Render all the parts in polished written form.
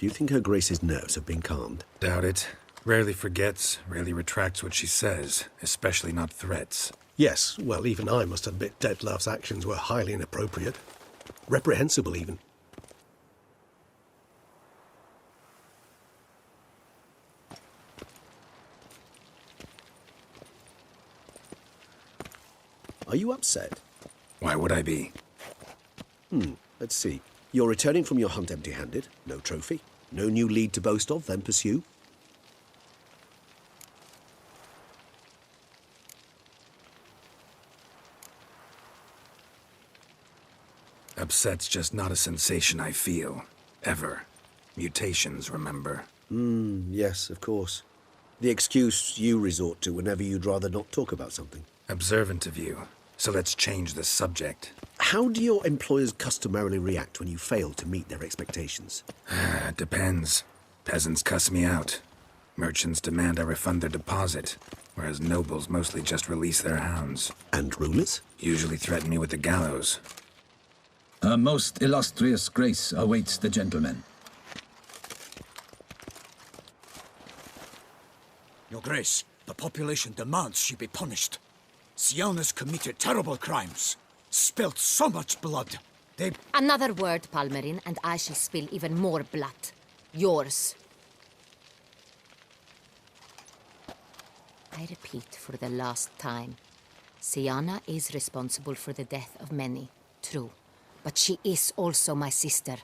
Do you think Her Grace's nerves have been calmed? Doubt it. Rarely forgets, rarely retracts what she says, especially not threats. Yes, well, even I must admit Detlav's actions were highly inappropriate. Reprehensible, even. Are you upset? Why would I be? Let's see. You're returning from your hunt empty-handed. No trophy. No new lead to boast of, then pursue. Upset's just not a sensation I feel. Ever. Mutations, remember? Yes, of course. The excuse you resort to whenever you'd rather not talk about something. Observant of you. So let's change the subject. How do your employers customarily react when you fail to meet their expectations? Depends. Peasants cuss me out. Merchants demand I refund their deposit, whereas nobles mostly just release their hounds. And rulers? Usually threaten me with the gallows. Her most illustrious grace awaits the gentleman. Your Grace, the population demands she be punished. Siana's committed terrible crimes. Spilt so much blood. Another word, Palmerin, and I shall spill even more blood. Yours. I repeat for the last time. Siana is responsible for the death of many, true. But she is also my sister.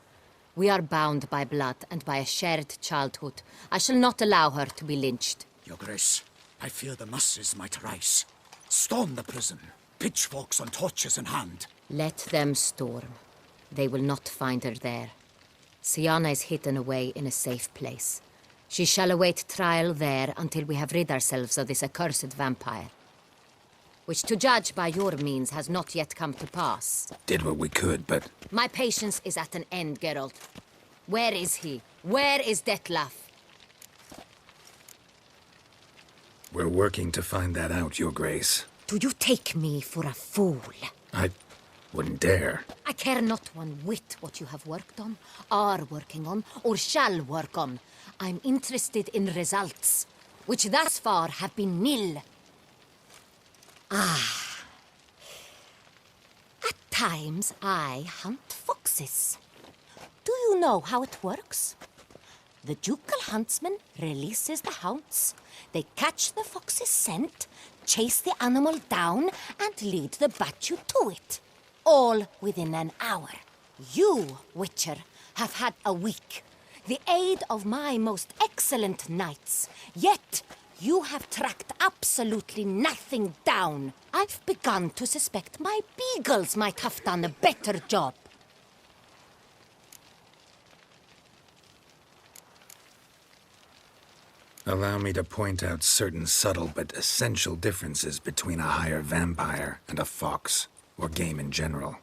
We are bound by blood and by a shared childhood. I shall not allow her to be lynched. Your Grace, I fear the masses might rise. Storm the prison, pitchforks and torches in hand. Let them storm. They will not find her there. Siana is hidden away in a safe place. She shall await trial there until we have rid ourselves of this accursed vampire. Which, to judge by your means, has not yet come to pass. Did what we could, but... My patience is at an end, Geralt. Where is he? Where is Detlav? We're working to find that out, Your Grace. Do you take me for a fool? I wouldn't dare. I care not one whit what you have worked on, are working on, or shall work on. I'm interested in results, which thus far have been nil. At times, I hunt foxes. Do you know how it works? The ducal huntsman releases the hounds. They catch the fox's scent, chase the animal down, and lead the battue to it. All within an hour. You, Witcher, have had a week. The aid of my most excellent knights. Yet, you have tracked absolutely nothing down. I've begun to suspect my beagles might have done a better job. Allow me to point out certain subtle but essential differences between a higher vampire and a fox, or game in general.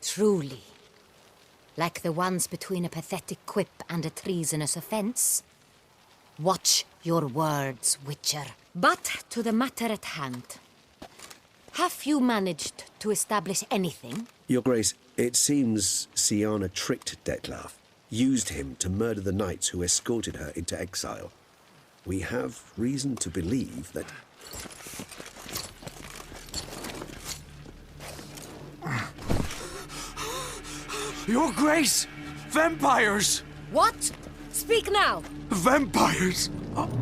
Truly. Like the ones between a pathetic quip and a treasonous offense. Watch your words, Witcher. But to the matter at hand. Have you managed to establish anything? Your Grace, it seems Siana tricked Detlav, used him to murder the knights who escorted her into exile. We have reason to believe that... Your Grace! Vampires! What? Speak now! Vampires!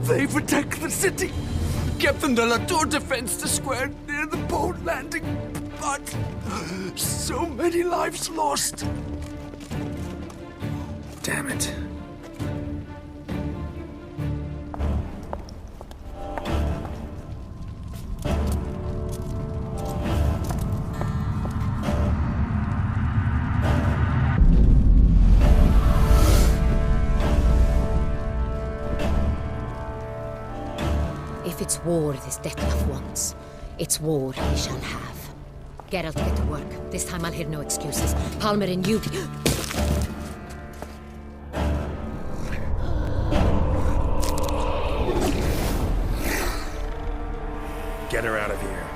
They protect the city! Captain de la Tour defends the square near the boat landing, but so many lives lost. Damn it. If it's war this Detlav wants, it's war he shall have. Geralt, get to work. This time I'll hear no excuses. Palmerin, you... Get her out of here.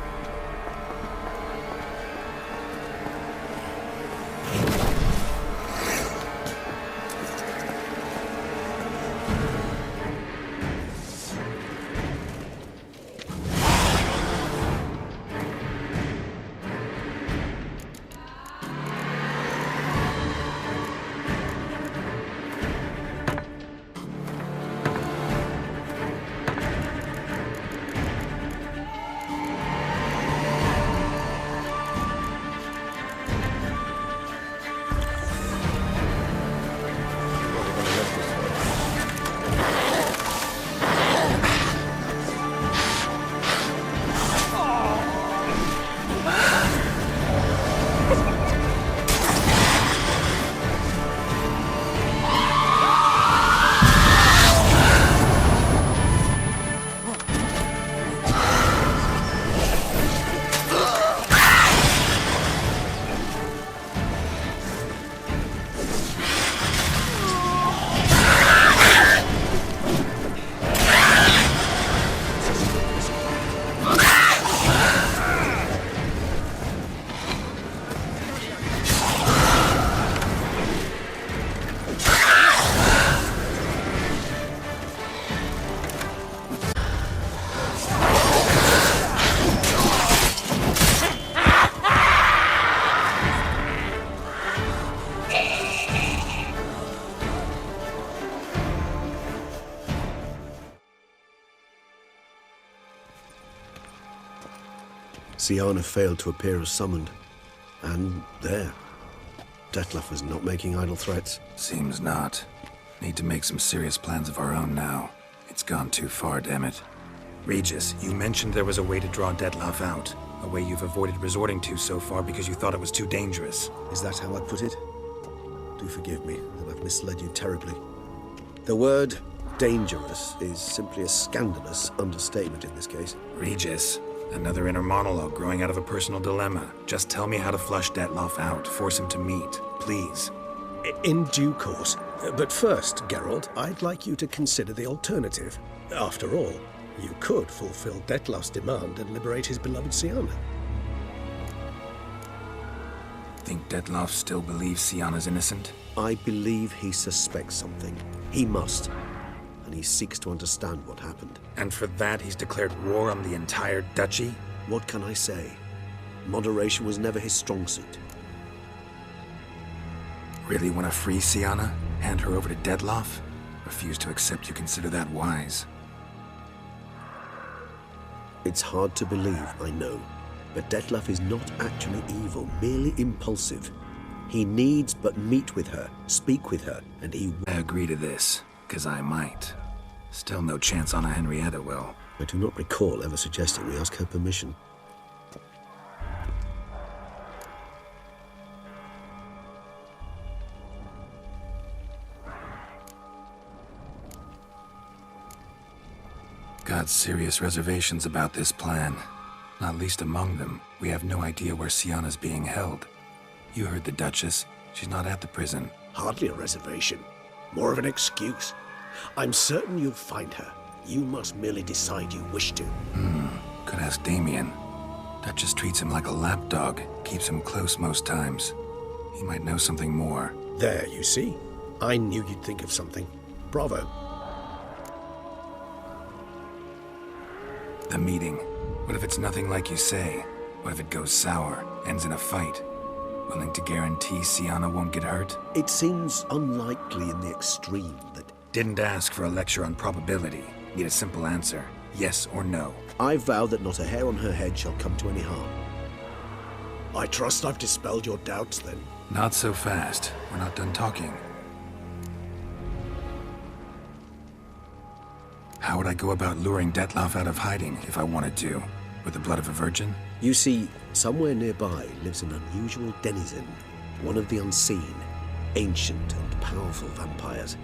Siana failed to appear as summoned. And there. Detlef was not making idle threats. Seems not. Need to make some serious plans of our own now. It's gone too far, damn it. Regis, you mentioned there was a way to draw Detlef out. A way you've avoided resorting to so far because you thought it was too dangerous. Is that how I put it? Do forgive me that I've misled you terribly. The word dangerous is simply a scandalous understatement in this case. Regis, another inner monologue growing out of a personal dilemma. Just tell me how to flush Detlef out, force him to meet, please. In due course. But first, Geralt, I'd like you to consider the alternative. After all, you could fulfill Detlef's demand and liberate his beloved Siana. Think Detlef still believes Siana's innocent? I believe he suspects something. He must. And he seeks to understand what happened. And for that, he's declared war on the entire duchy? What can I say? Moderation was never his strong suit. Really want to free Siana? Hand her over to Detlef? Refuse to accept you consider that wise. It's hard to believe, I know. But Detlef is not actually evil, merely impulsive. He needs but meet with her, speak with her, and he... I agree to this, because I might. Still no chance Anna Henrietta will. I do not recall ever suggesting we ask her permission. Got serious reservations about this plan. Not least among them, we have no idea where Siana's being held. You heard the Duchess. She's not at the prison. Hardly a reservation. More of an excuse. I'm certain you'll find her. You must merely decide you wish to. Could ask Damien. Duchess treats him like a lapdog. Keeps him close most times. He might know something more. There, you see? I knew you'd think of something. Bravo. The meeting. What if it's nothing like you say? What if it goes sour, ends in a fight? Willing to guarantee Siana won't get hurt? It seems unlikely in the extreme that... Didn't ask for a lecture on probability. Need a simple answer. Yes or no. I vow that not a hair on her head shall come to any harm. I trust I've dispelled your doubts, then. Not so fast. We're not done talking. How would I go about luring Detlef out of hiding if I wanted to? With the blood of a virgin? You see, somewhere nearby lives an unusual denizen, one of the unseen, ancient and powerful vampires,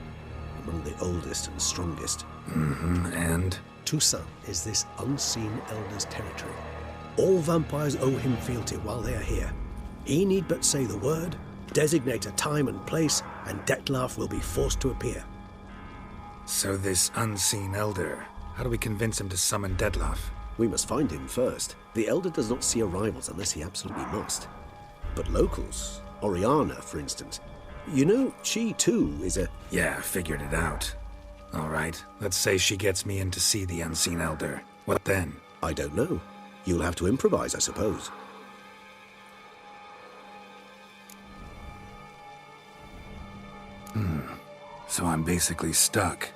among the oldest and strongest. And? Toussaint is this unseen elder's territory. All vampires owe him fealty while they are here. He need but say the word, designate a time and place, and Detlef will be forced to appear. So this unseen elder, how do we convince him to summon Detlef? We must find him first. The elder does not see arrivals unless he absolutely must. But locals, Oriana, for instance, you know, she too is a... Yeah, figured it out. All right, let's say she gets me in to see the unseen elder. What then? I don't know. You'll have to improvise, I suppose. So I'm basically stuck.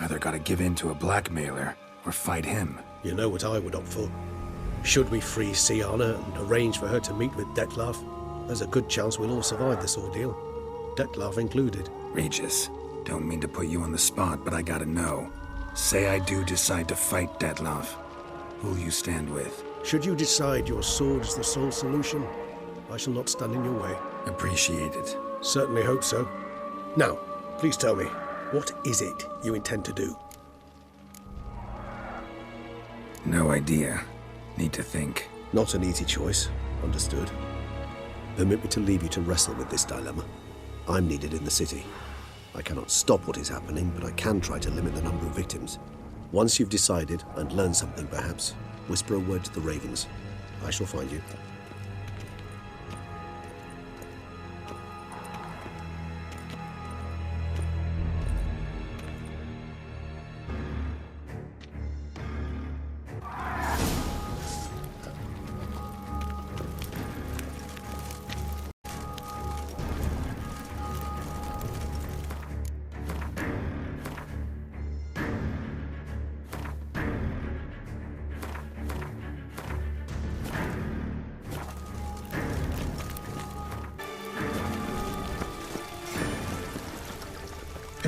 Either gotta give in to a blackmailer, or fight him. You know what I would opt for. Should we free Siana and arrange for her to meet with Detlef, there's a good chance we'll all survive this ordeal. Detlef included. Regis, don't mean to put you on the spot, but I gotta know. Say I do decide to fight Detlef. Who'll you stand with? Should you decide your sword is the sole solution, I shall not stand in your way. Appreciate it. Certainly hope so. Now, please tell me, what is it you intend to do? No idea. Need to think. Not an easy choice. Understood. Permit me to leave you to wrestle with this dilemma. I'm needed in the city. I cannot stop what is happening, but I can try to limit the number of victims. Once you've decided, and learned something perhaps, whisper a word to the ravens. I shall find you.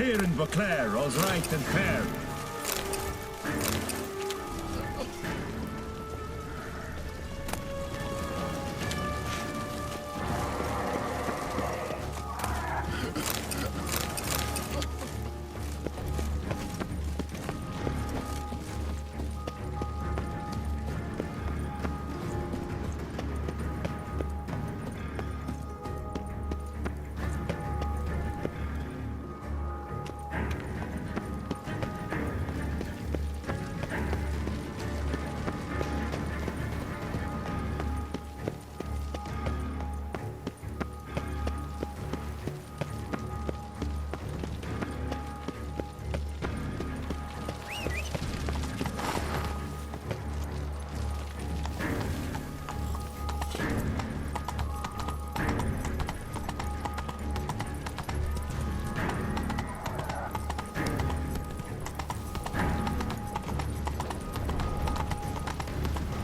here in Beauclair, all's right and fair.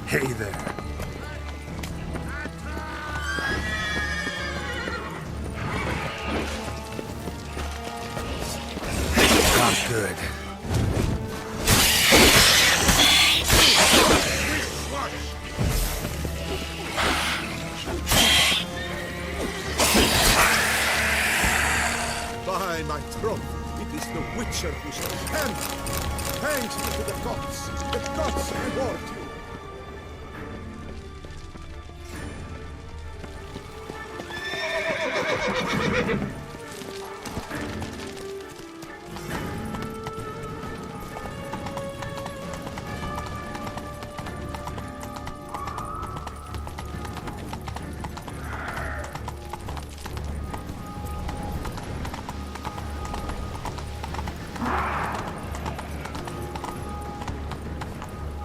Hey there. Not good. By my troth, it is the Witcher who shall stand. Thanks be to the gods. The gods reward you.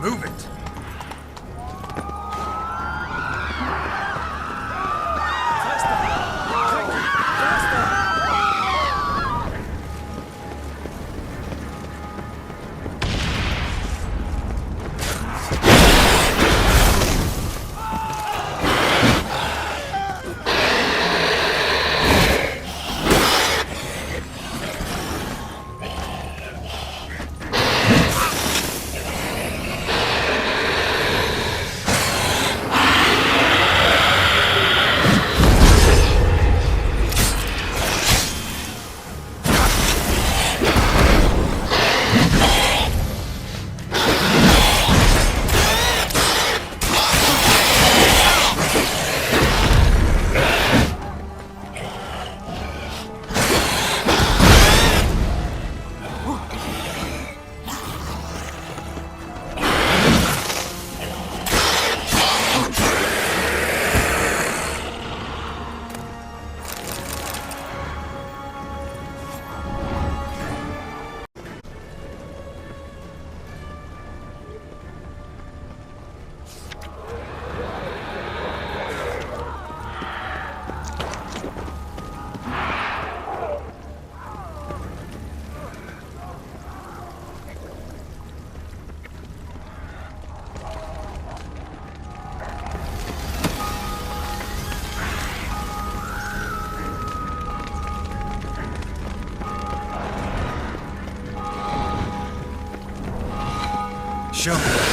Move it. Show me.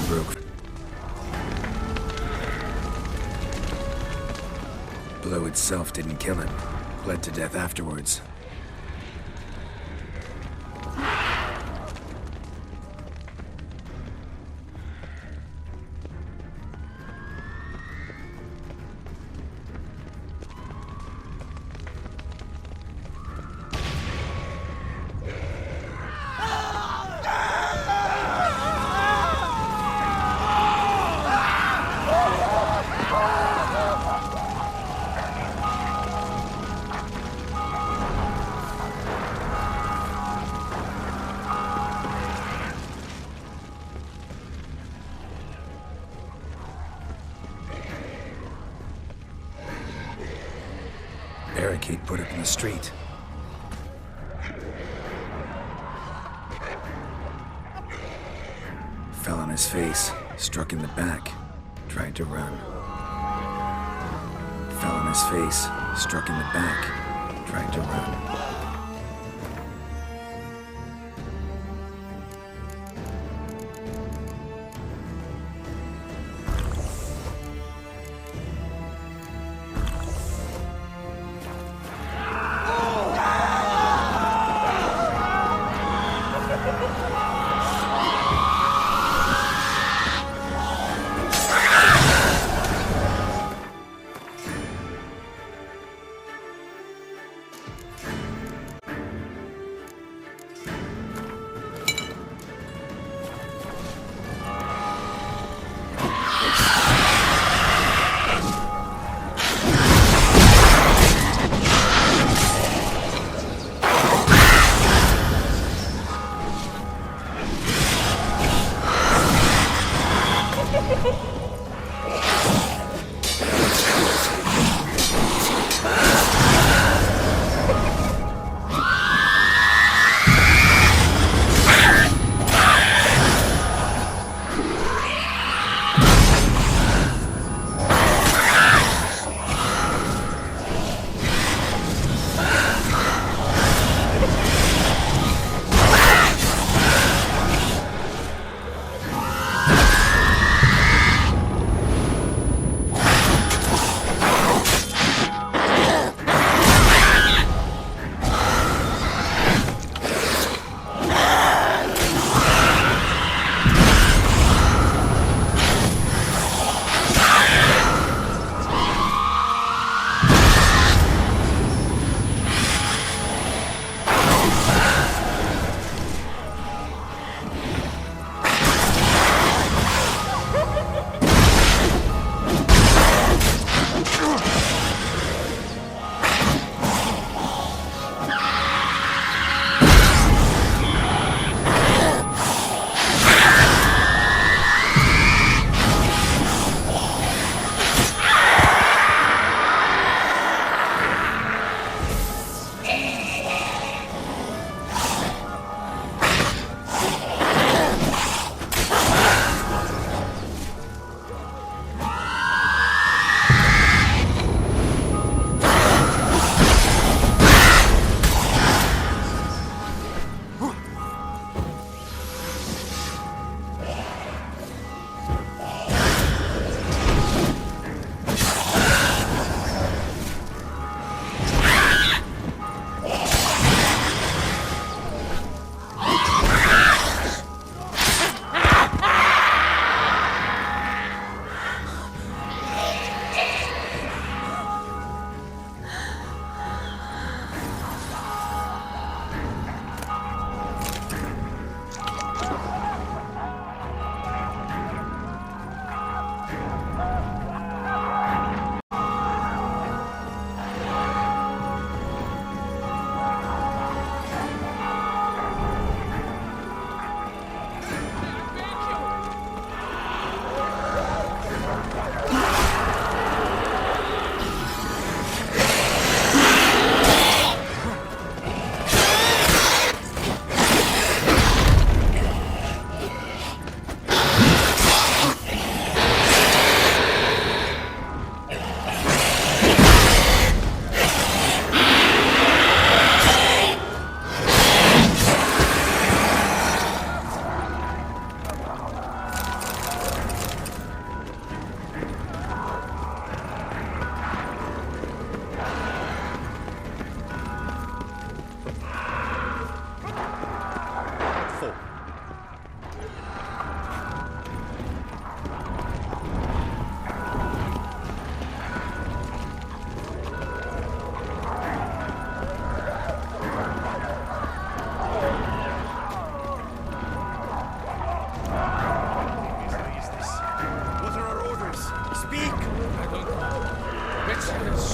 broke. Blow itself didn't kill him. Bled to death afterwards. Barricade put up in the street. Fell on his face, struck in the back, tried to run. Fell on his face, struck in the back, tried to run.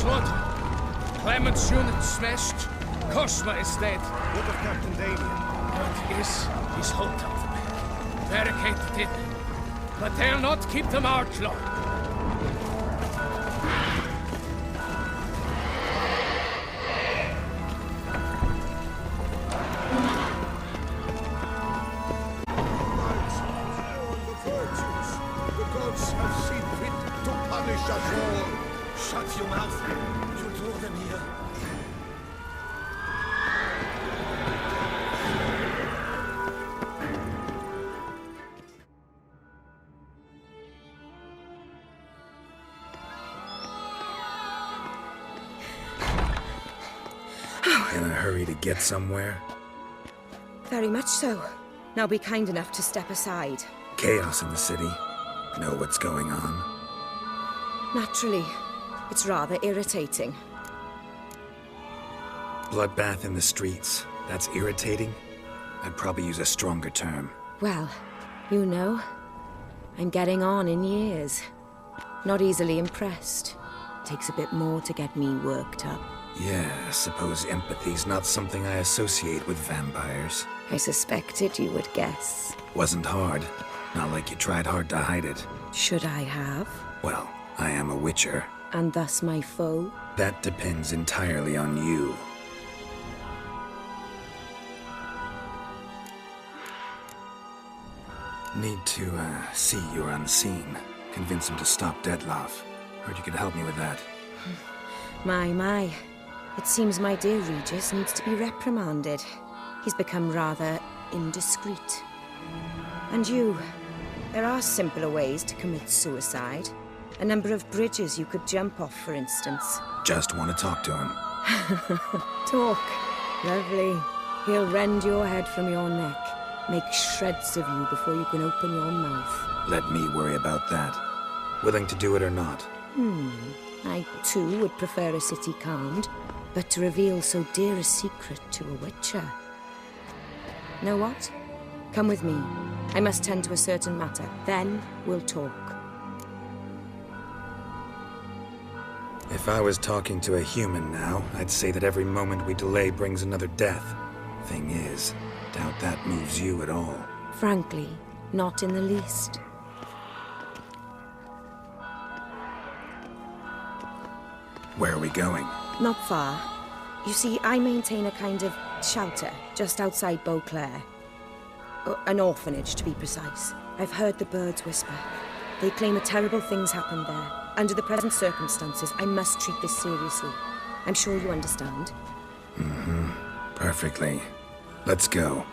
slaughter. Clement's unit smashed. Cosma is dead. What of Captain Damien? But is hold up. Barricaded in. But they'll not keep them out long. The virtues. The gods have seen fit to punish us all. Shut your mouth. You'll draw them here. In a hurry to get somewhere? Very much so. Now be kind enough to step aside. Chaos in the city. Know what's going on? Naturally. It's rather irritating. Bloodbath in the streets. That's irritating? I'd probably use a stronger term. Well, you know, I'm getting on in years. Not easily impressed. Takes a bit more to get me worked up. Yeah, I suppose empathy's not something I associate with vampires. I suspected you would guess. Wasn't hard. Not like you tried hard to hide it. Should I have? Well, I am a witcher. And thus my foe? That depends entirely on you. Need to, see you're unseen. Convince him to stop Dettlaff. Heard you could help me with that. My. It seems my dear Regis needs to be reprimanded. He's become rather indiscreet. And you, there are simpler ways to commit suicide. A number of bridges you could jump off, for instance. Just want to talk to him. Talk. Lovely. He'll rend your head from your neck. Make shreds of you before you can open your mouth. Let me worry about that. Willing to do it or not? I, too, would prefer a city calmed, but to reveal so dear a secret to a witcher. Know what? Come with me. I must tend to a certain matter. Then we'll talk. If I was talking to a human now, I'd say that every moment we delay brings another death. Thing is, doubt that moves you at all. Frankly, not in the least. Where are we going? Not far. You see, I maintain a kind of shelter just outside Beauclair. An orphanage, to be precise. I've heard the birds whisper. They claim that terrible things happened there. Under the present circumstances, I must treat this seriously. I'm sure you understand. Perfectly. Let's go.